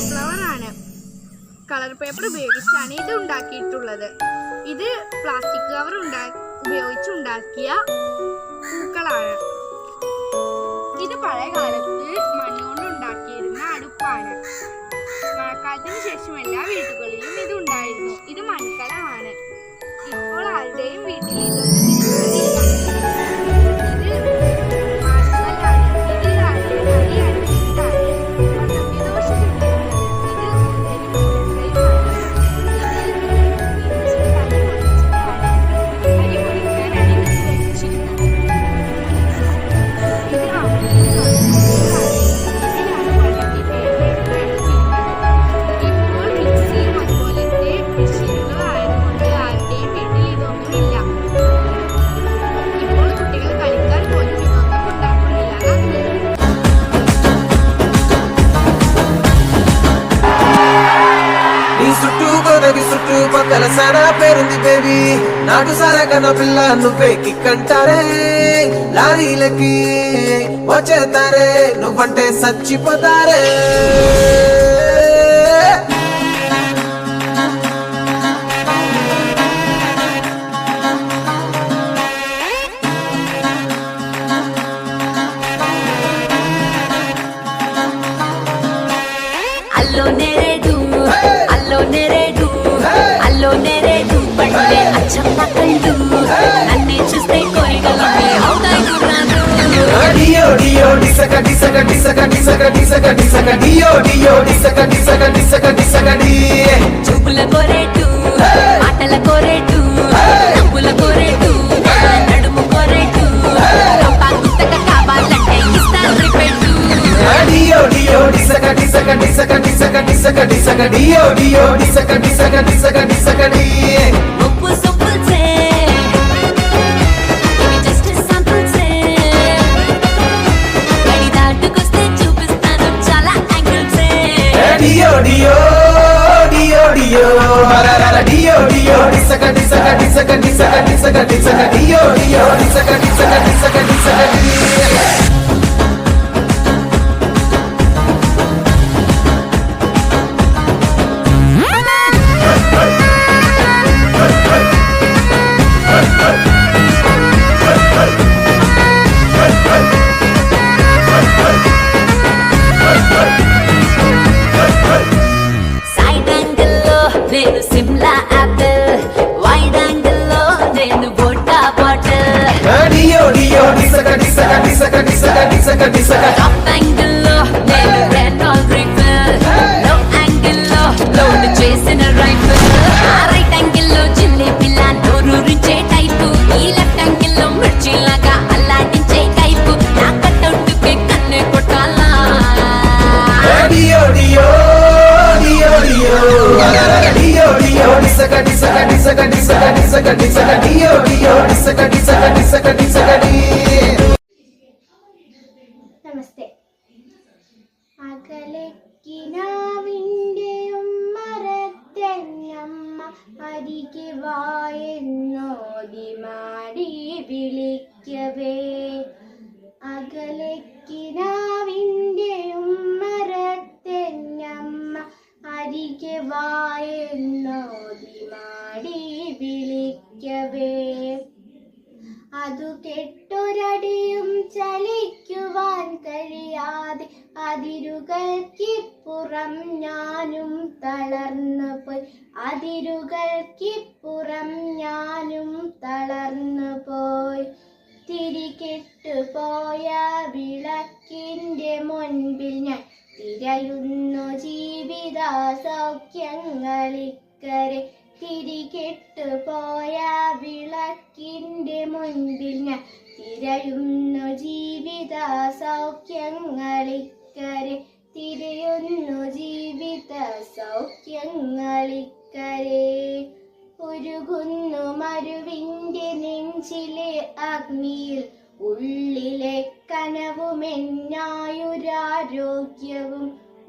Flower ആണ്. Colour paper ഉപയോഗിച്ചാണ് ഇത് ഉണ്ടാക്കിയിട്ടുള്ളത്. ഇത് പ്ലാസ്റ്റിക് കവർ ഉപയോഗിച്ചുണ്ടാക്കിയ പൂക്കളാണ്. ഇത് പഴയ കാലത്ത് മണ്ണുകൊണ്ട് ഉണ്ടാക്കിയിരുന്ന അടുപ്പാണ്. മഴക്കാലത്തിന് ശേഷം എല്ലാ വീടുകളിലും ഇത് ഉണ്ടായിരുന്നു. ഇത് മൺകലമാണ്. ഇപ്പോൾ ആരുടെയും വീട്ടിൽ sana perundi baby naku sara kana pilla nuvve kikkantare larilaki vachetare nuvante sachipotare allo neredu allo neredu allo neredu palle achhamma kallu nanne chuste koigalami avdai kurranu dio dio disaka disaka disaka disaka disaka disaka dio dio disaka disaka disaka disaka di chubula koretu atala koretu nambula koretu nadumu koretu rampa kuttaka kavalante istan repetu dio dio disaka disaka disaka disaka disaka disaka dio dio disaka disaka disaka disaka di oppu soppul se ini just a sample se gadi daatu koste chupistanu chala angles se dio dio dio dio rara dio dio disaka disaka disaka disaka disaka disaka dio dio disaka disaka disaka disaka di side angle lo nenu simla apple wide angle lo nenu vodka bottle dio dio disaka disaka disaka disaka disaka disaka top angle lo nenu Renault refill low angle lo load చేసిన rifle right angle lo chilli pilla నోరూరించే type ఈ left angle lo మిర్చి లాగా అల్లాడించే type నా cutout కి కన్నే కొట్టాలా dio dio dio dio rara dio dio disaka disaka disaka disaka disaka disaka dio dio disaka disaka disaka disaka di നമസ്തേ. അകലക്കിനാവിൻ്റെ ഉമ്മറത്തന്നമ്മ അരികെ വായെന്നോതി മാടി വിളിക്കവേ. അകലക്കിനാവിൻ്റെ ഉമ്മറത്തന്നമ്മ അരികെ വായെന്നോതി മാടി വിളിക്കവേ. അതു കെട്ടൊരടിയും ചലിക്കുവാൻ കഴിയാതെ അതിരുകൾക്കിപ്പുറം ഞാനും തളർന്നു പോയി. അതിരുകൾക്കിപ്പുറം ഞാനും തളർന്നു പോയി. തിരികെട്ടുപോയ വിളക്കിൻ്റെ മുൻപിൽ ഞാൻ തിരയുന്നു ജീവിത സൗഖ്യങ്ങളിക്കരെ. തിരികെട്ടുപോയ വിളക്കിൻ്റെ മുൻപിൽ ഞാൻ തിരയുന്നു ജീവിത സൗഖ്യങ്ങളിക്കരെ. തിരയുന്നു ജീവിത സൗഖ്യങ്ങളിക്കരെ. ഉരുകുന്നു മരുവിൻ്റെ നെഞ്ചിലെ അഗ്നിയിൽ ഉള്ളിലെ കനവുമെന്നായുരാരോഗ്യവും.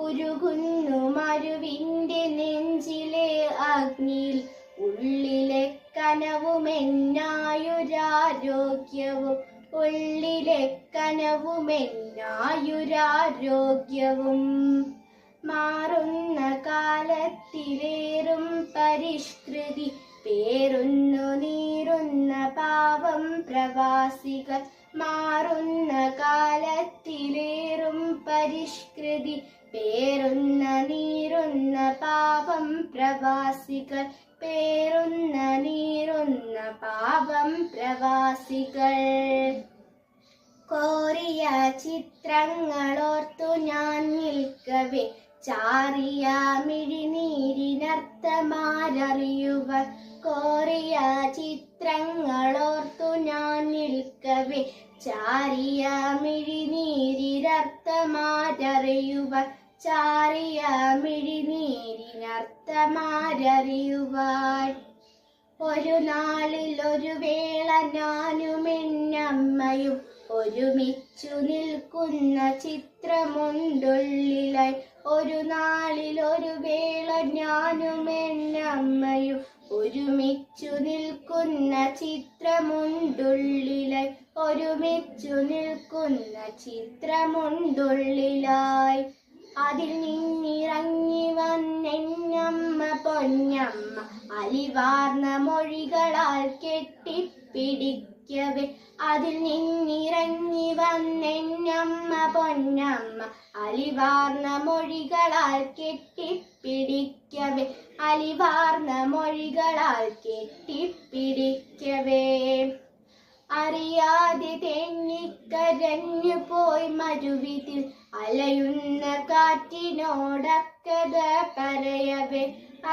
ഉരുകുന്നു മരുവിൻ്റെ നെഞ്ചിലെ അഗ്നിയിൽ ഉള്ളിലെ കനവുമെന്നായുരാരോഗ്യവും. ഉള്ളിലെ കനവുമെന്നായുരാരോഗ്യവും. കാലത്തിലേറും പരിഷ്കൃതി പേരുന്നു നീറുന്ന പാവം പ്രവാസികൾ മാറുന്ന കാലത്തിലേറും പരിഷ്കൃതി പേരുന്ന നീറുന്ന പാവം പ്രവാസികൾ പേരുന്ന നീറുന്ന പാവം പ്രവാസികൾ കോറിയ ചിത്രങ്ങളോർത്തു ഞാൻ നിൽക്കവേ ചാറിയ മിഴിനീരിനർത്ഥമാരറിയുവാൻ കോറിയ ചിത്രങ്ങളോർത്തു ഞാൻ നിൽക്കവേ ചാറിയ മിഴിനീരിനർത്ഥമാരറിയുവാൻ ചാറിയ മിഴിനീരിനർത്ഥമാരറിയുവാൻ ഒരു നാളിൽ ഒരു വേള ഞാനും എന്നമ്മയും ഒരുമിച്ചു നിൽക്കുന്ന ചിത്രമുണ്ടുള്ളിലായി ഒരു നാളിൽ ഒരു വേള ഞാനും എന്നമ്മയും ഒരുമിച്ചു നിൽക്കുന്ന ചിത്രമുണ്ടുള്ളിലായി ഒരുമിച്ചു നിൽക്കുന്ന ചിത്രമുണ്ടുള്ളിലായി അതിൽ നിന്നിറങ്ങി വന്നെന്നമ്മ പൊന്നമ്മ അലിവാർന്ന മൊഴികളാൽ കെട്ടിപ്പിടിക്കവേ അതിൽ നിന്നിറങ്ങി വന്നെന്നമ്മ പൊന്നമ്മ അലിവാർന്ന മൊഴികളാൽ കെട്ടിപ്പിടിക്കവേ അലിവാർന്ന മൊഴികളാൽ കെട്ടിപ്പിടിക്കവേ അറിയാതെ തെന്നിക്കരഞ്ഞു പോയി മരുവിതിൽ അലയുന്ന കാറ്റിനോടക്കഥ പറയവേ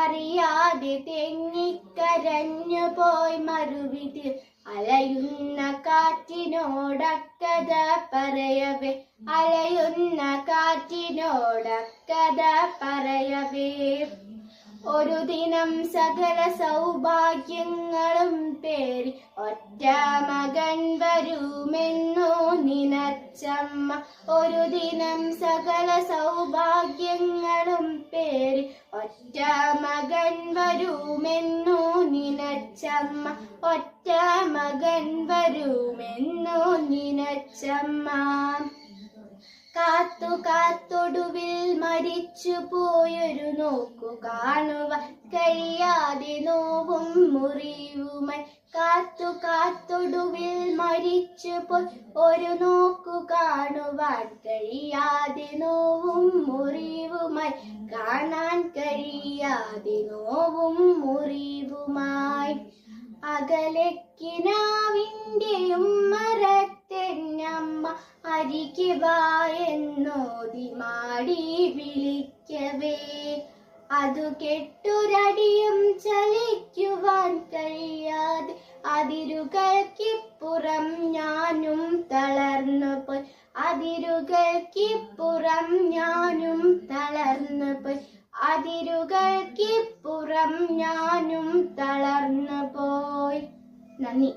അറിയാതെ തെന്നിക്കരഞ്ഞു പോയി മരുവിതിൽ അലയുന്ന കാറ്റിനോടക്കഥ പറയവേ അലയുന്ന കാറ്റിനോടക്കഥ പറയവേ ഒരു ദിനം സകല സൗഭാഗ്യങ്ങളും പേറി ഒറ്റ മകൻ വരുമെന്നു നിനച്ചമ്മ ഒരു ദിനം സകല സൗഭാഗ്യങ്ങളും പേറി ഒറ്റ മകൻ വരുമെന്നു നിനച്ചമ്മ ഒറ്റ മകൻ വരുമെന്നു നിനച്ചമ്മ കാത്തു കാത്തൊടുവിൽ മരിച്ചു പോയൊരു നോക്കു കാണുവാൻ കഴിയാതെ നോവും മുറിവുമായി കാത്തു കാത്തൊടുവിൽ മരിച്ചു പോയി ഒരു നോക്കു കാണുവാൻ കഴിയാതെ നോവും മുറിവുമായി കാണാൻ കഴിയാതെ നോവും മുറിവുമായി അകലക്കിനാവിൻ്റെയും മരത്തെന്നമ്മ അരികെ വായെന്നോതി മാടി വിളിക്കവേ അതു കെട്ടൊരടിയും ചലിക്കുവാൻ കഴിയാതെ അതിരുകൾക്കിപ്പുറം ഞാനും തളർന്നു പോയി അതിരുകൾക്കിപ്പുറം ഞാനും തളർന്നു പോയി അതിരുകൾക്കിപ്പുറം ഞാനും തളർന്നു പോയി. നന്ദി.